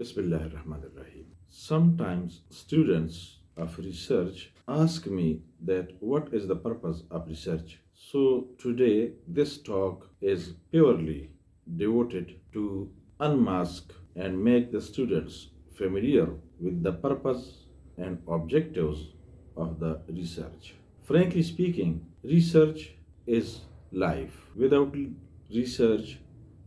Bismillahirrahmanirrahim. Sometimes students of research ask me that what is the purpose of research. So today this talk is purely devoted to unmask and make the students familiar with the purpose and objectives of the research. Frankly speaking, research is life. Without research,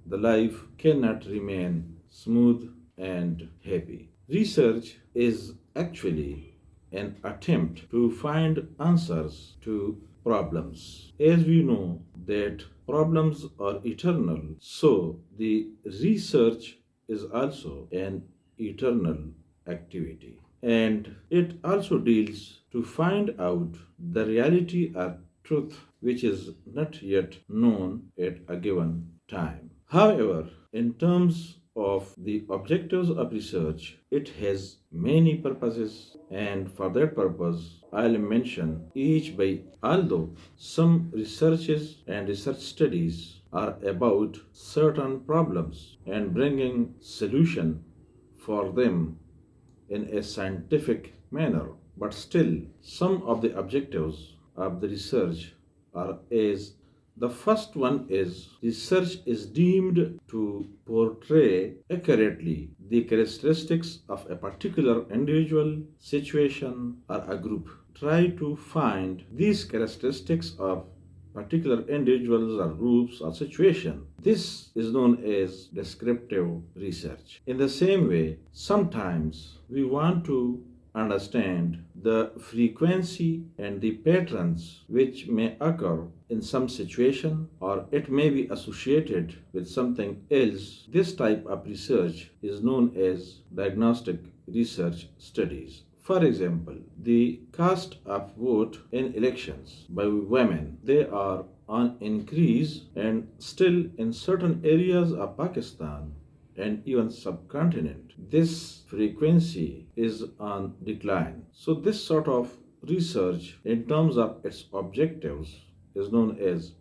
the life cannot remain smooth and happy. Research is actually an attempt to find answers to problems. As we know that problems are eternal, so the research is also an eternal activity. And it also deals to find out the reality or truth which is not yet known at a given time. However, in terms of the objectives of research, it has many purposes, and for that purpose, I'll mention each by although some researches and research studies are about certain problems and bringing solution for them in a scientific manner, but still some of the objectives of the research are as the first one is research is deemed to portray accurately the characteristics of a particular individual, situation, or a group. Try to find these characteristics of particular individuals or groups or situation. This is known as descriptive research. In the same way, sometimes we want to understand the frequency and the patterns which may occur in some situation or it may be associated with something else. This type of research is known as diagnostic research studies. For example, the cast of vote in elections by women, they are on increase and still in certain areas of Pakistan and even subcontinent, this frequency is on decline. So this sort of research in terms of its objectives is known as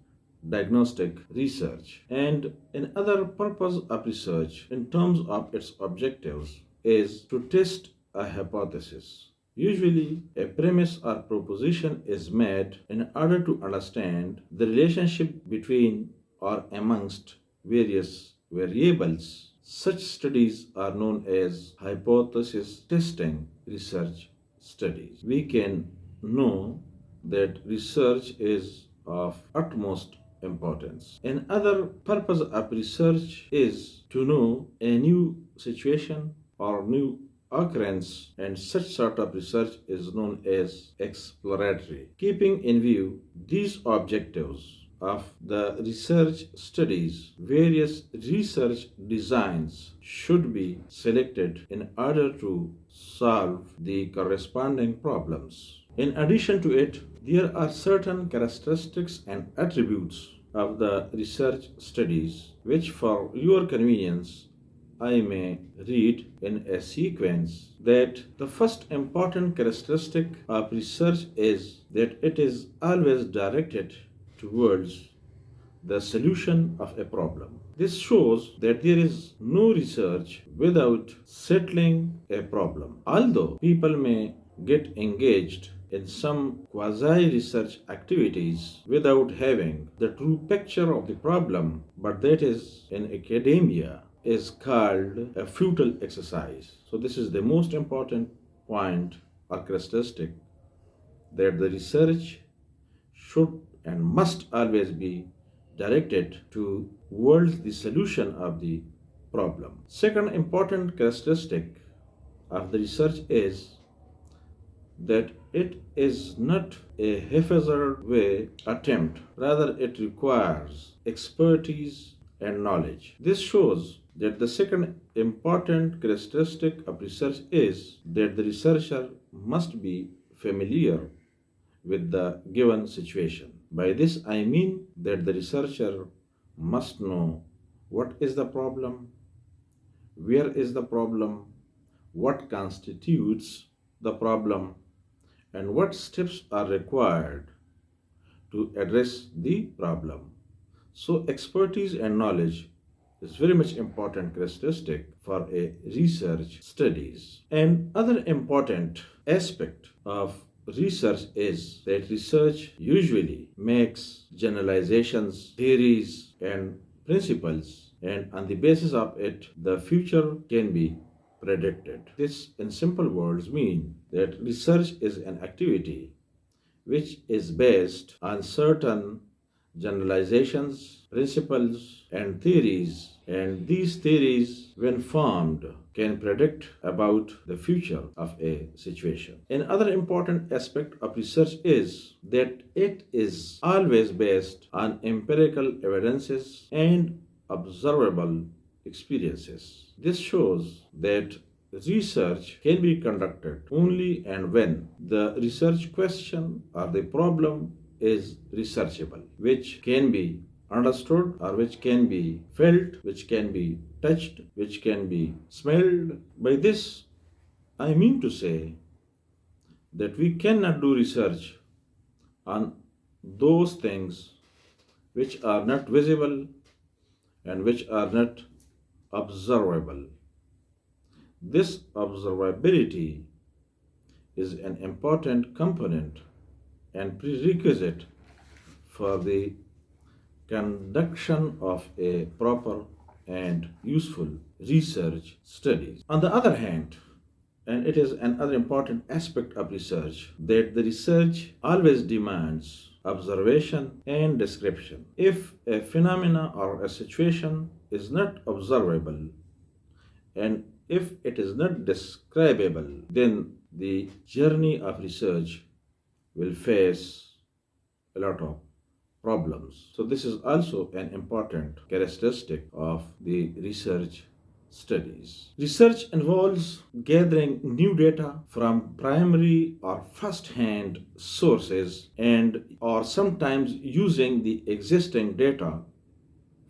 diagnostic research, and in other purpose of research in terms of its objectives is to test a hypothesis. Usually, a premise or proposition is made in order to understand the relationship between or amongst various variables. Such studies are known as hypothesis testing research studies. We can know that research is of utmost importance. Another purpose of research is to know a new situation or new occurrence, and such sort of research is known as exploratory. Keeping in view these objectives of the research studies, various research designs should be selected in order to solve the corresponding problems. In addition to it, there are certain characteristics and attributes of the research studies which, for your convenience, I may read in a sequence. That the first important characteristic of research is that it is always directed towards the solution of a problem. This shows that there is no research without settling a problem. Although people may get engaged in some quasi research activities without having the true picture of the problem, but that is in academia is called a futile exercise. So this is the most important point or characteristic, that the research should and must always be directed towards the solution of the problem. Second important characteristic of the research is that it is not a haphazard way attempt, rather it requires expertise and knowledge. This shows that the second important characteristic of research is that the researcher must be familiar with the given situation. By this I mean that the researcher must know what is the problem, where is the problem, what constitutes the problem, and what steps are required to address the problem. So expertise and knowledge is very much important characteristic for a research studies. And other important aspect of research is that research usually makes generalizations, theories, and principles, and on the basis of it, the future can be predicted. This, in simple words, mean that research is an activity which is based on certain generalizations, principles, and theories, and these theories, when formed, can predict about the future of a situation. Another important aspect of research is that it is always based on empirical evidences and observable experiences. This shows that research can be conducted only and when the research question or the problem is researchable, which can be understood or which can be felt, which can be touched, which can be smelled. By this, I mean to say that we cannot do research on those things which are not visible and which are not observable. This observability is an important component and prerequisite for the conduction of a proper and useful research studies. On the other hand, and it is another important aspect of research, that the research always demands observation and description. If a phenomena or a situation is not observable and if it is not describable, then the journey of research will face a lot of problems. So, this is also an important characteristic of the research studies. Research involves gathering new data from primary or first-hand sources and or sometimes using the existing data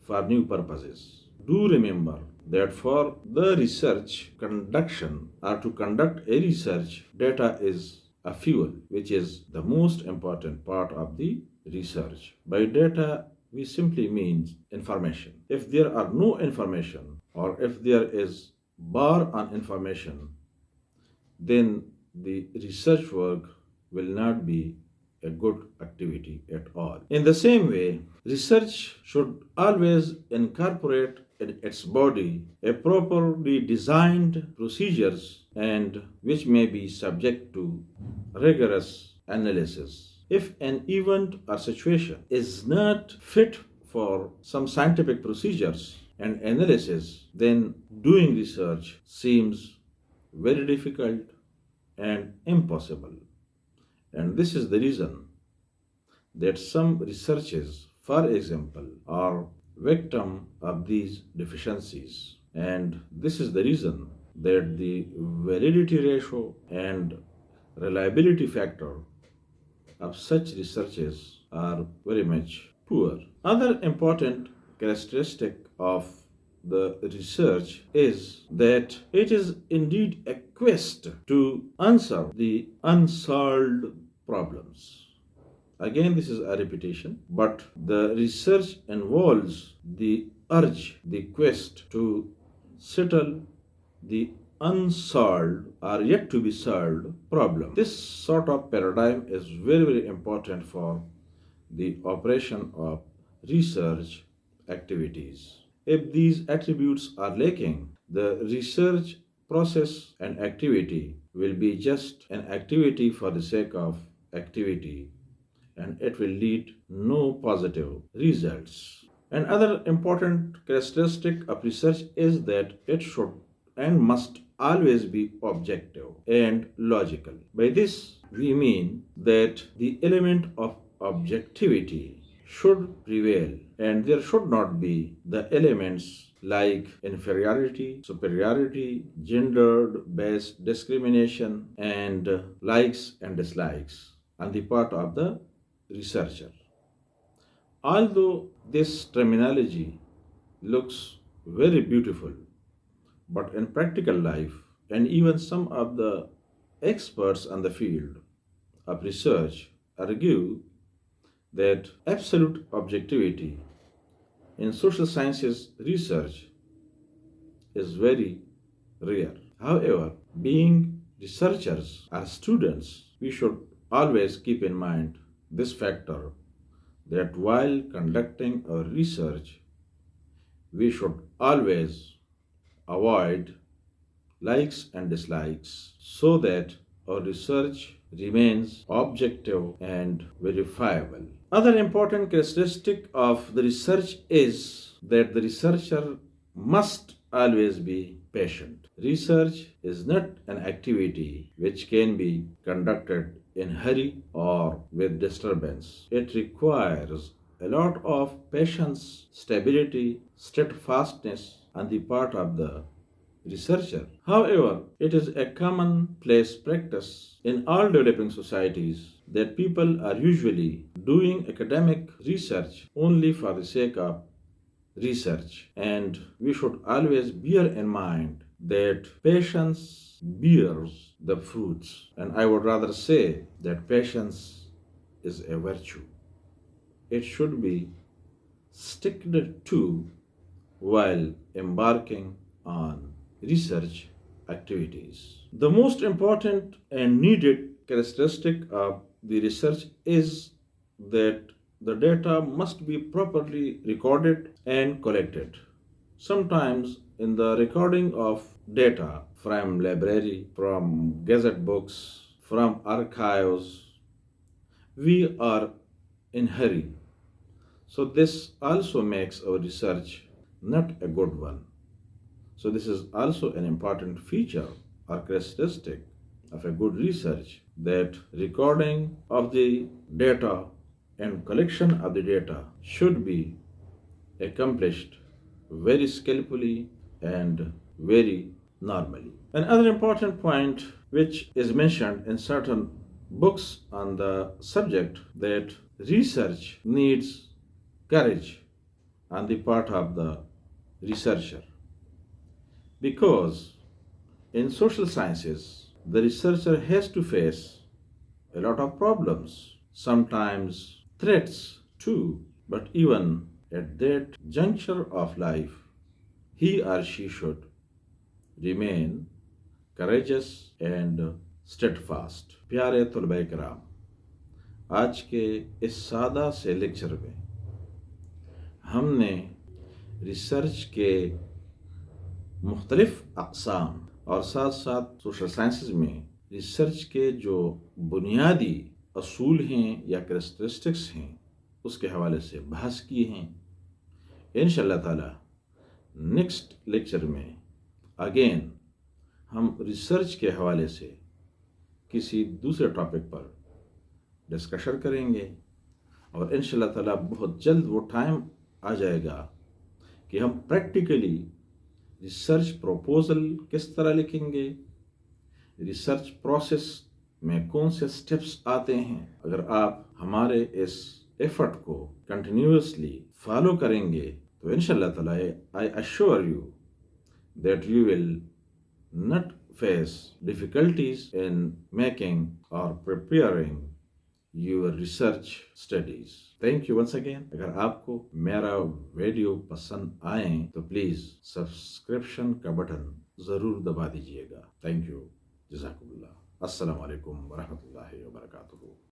for new purposes. Do remember that for the research conduction or to conduct a research, data is a fuel, which is the most important part of the research. By data, we simply mean information. If there are no information or if there is bar on information, then the research work will not be a good activity at all. In the same way, research should always incorporate in its body a properly designed procedures and which may be subject to rigorous analysis. If an event or situation is not fit for some scientific procedures and analysis, then doing research seems very difficult and impossible. And this is the reason that some researches, for example, are victim of these deficiencies. And this is the reason that the validity ratio and reliability factor of such researches are very much poor. Other important characteristic of the research is that it is indeed a quest to answer the unsolved problems. Again, this is a repetition, but the research involves the urge, the quest to settle the unsolved or yet to be solved problem. This sort of paradigm is very, very important for the operation of research activities. If these attributes are lacking, the research process and activity will be just an activity for the sake of activity, and it will lead no positive results. Another important characteristic of research is that it should and must always be objective and logical. By this, we mean that the element of objectivity should prevail and there should not be the elements like inferiority, superiority, gendered based discrimination, and likes and dislikes on the part of the researcher. Although this terminology looks very beautiful, but in practical life, and even some of the experts on the field of research argue that absolute objectivity in social sciences research is very rare. However, being researchers or students, we should always keep in mind this factor that while conducting our research, we should always avoid likes and dislikes so that our research remains objective and verifiable. Other important characteristic of the research is that the researcher must always be patient. Research is not an activity which can be conducted in hurry or with disturbance. It requires a lot of patience, stability, steadfastness on the part of the researcher. However, it is a commonplace practice in all developing societies that people are usually doing academic research only for the sake of research. And we should always bear in mind that patience bears the fruits. And I would rather say that patience is a virtue. It should be stick to while embarking on research activities. The most important and needed characteristic of the research is that the data must be properly recorded and collected. Sometimes in the recording of data from library, from gazette books, from archives, we are in hurry. So this also makes our research not a good one. So this is also an important feature or characteristic of a good research, that recording of the data and collection of the data should be accomplished very skillfully and very normally. Another important point which is mentioned in certain books on the subject, that research needs courage on the part of the researcher, because in social sciences the researcher has to face a lot of problems, sometimes threats too, but even at that juncture of life, he or she should remain courageous and steadfast. प्यारे तलबा कराम, आज के इस सादा से lecture में हमने रिसर्च के मुख्तलिफ अक़साम और साथ साथ सोशल साइंसेज में रिसर्च के जो बुनियादी असूल हैं या कैरेक्टरिस्टिक्स हैं उसके हवाले से बहस की हैं। इंशाअल्लाह ताला नेक्स्ट लेक्चर में अगेन हम रिसर्च के हवाले से किसी दूसरे टॉपिक पर डिस्कशन करेंगे, और इंशाअल्लाह ताला बहुत जल्द वो टाइम आ जाएगा कि हम प्रैक्टिकली रिसर्च प्रपोजल किस तरह लिखेंगे, रिसर्च प्रोसेस में कौन से स्टेप्स आते हैं। अगर आप हमारे इस एफर्ट को कंटिन्यूअसली फॉलो करेंगे तो इंशाअल्लाह ताला I assure you that you will not face difficulties in making or preparing your research studies. Thank you once again. अगर आपको मेरा वीडियो पसंद आए तो प्लीज सब्सक्रिप्शन का बटन जरूर दबा दीजिएगा। थैंक यू, जज़ाकुमुल्लाह। अस्सलाम वालेकुम वरहमतुल्लाहि वबरकातुहू।